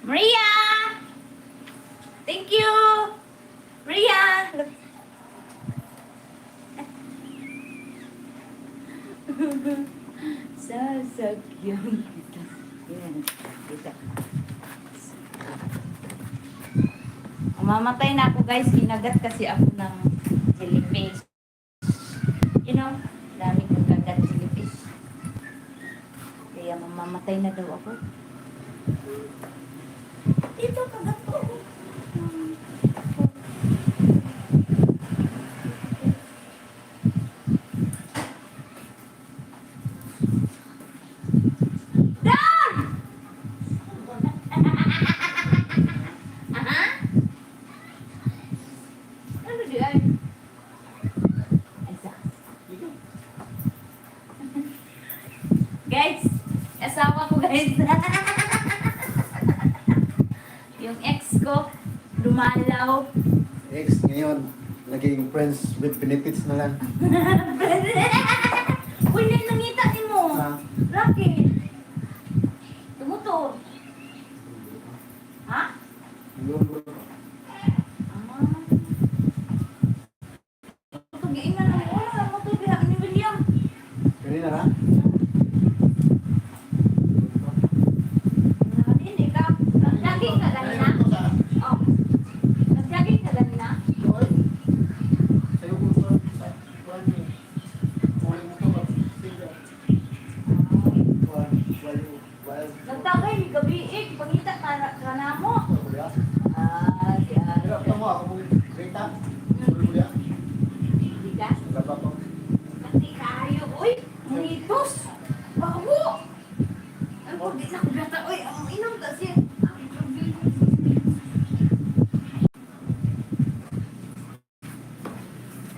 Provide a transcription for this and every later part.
Maria! Thank you! Maria! Look. Sasakyan kita. Yan. Kita. Mamatay na ako guys. Kinagat kasi ako ng jellyfish. You know, dami kong kagat jellyfish. Kaya mamamatay na daw ako. Dito kagat ko. Guys, asawa ko guys. Yung ex ko, lumalaw. Ex ngayon, naging friends with benefits na lang. Uy, nangita ni mo. Ha? Rocky. Tumuto. Ha? Tutugiin na lang. Wala, matubihan ni William. Kanina na? Hindi ka. Nag-jogging ka ganina? Oh. Nag-jogging ka ganina? Nagtagay ni gabi pangita ka na mo. Ah, siya. Hindi ka? Hindi kayo. Uy, munitos. Bago. Ang pag di na ko gata. Uy, ang inom ta siya.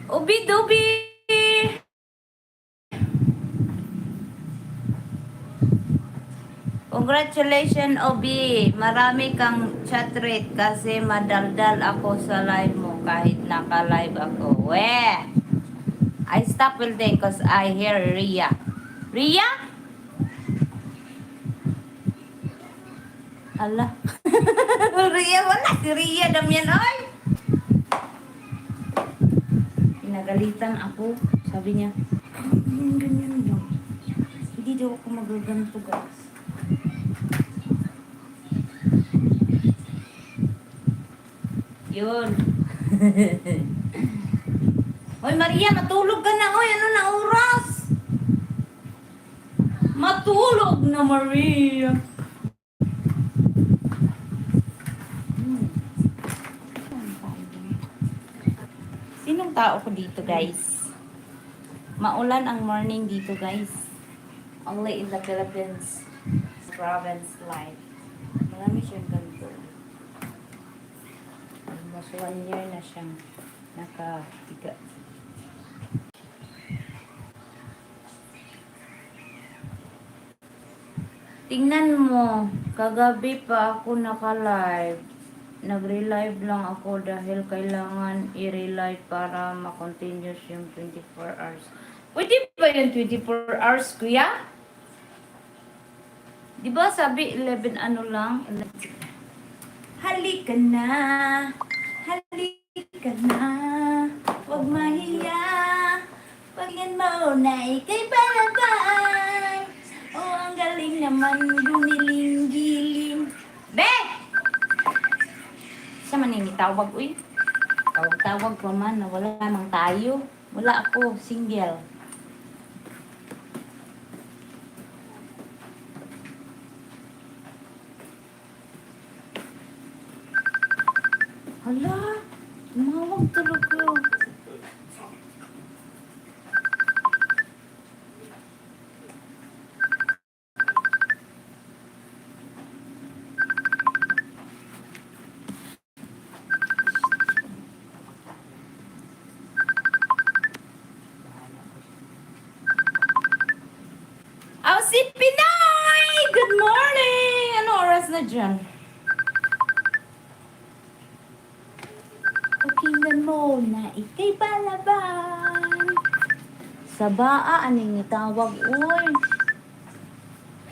Ubi-dubi. Congratulations, Obi. Marami kang chat rate kasi madaldal ako sa live mo kahit naka-live ako. Weh! I stop will think because I hear Ria. Ria? Ala. Ria, wala. Si Ria Damian, oy. Pinagalitan ako. Sabi niya, ganyan lang. Hindi daw ako magaganto, guys. Yun. Hoy Maria, matulog ka na. Hoy, ano na oras? Matulog na, Maria. Sinong tao ko dito, guys? Maulan ang morning dito, guys. Only in the Philippines province life. Marami siyang ganito. Almost 1 year na siyang nakahiga. Tingnan mo, kagabi pa ako naka-live. Nag-relive lang ako dahil kailangan i-relive para ma-continuous yung 24 hours. Pwede ba yung 24 hours, kuya? Di ba sabi 11 ano lang? Halika na, halika na, huwag mahiya, pagyan mo na ikay palabay. Oh, ang galing naman gumiling-giling. Be! Sa maninitawag, uy. Tawag-tawag ko man na wala mang tayo. Wala ako, single. Hala, tumawag talaga. Oh, si Pinoy! Good morning! Ano oras na dyan? Pakinggan mo na ikay palaban. Sa baa, aning itawag, uy.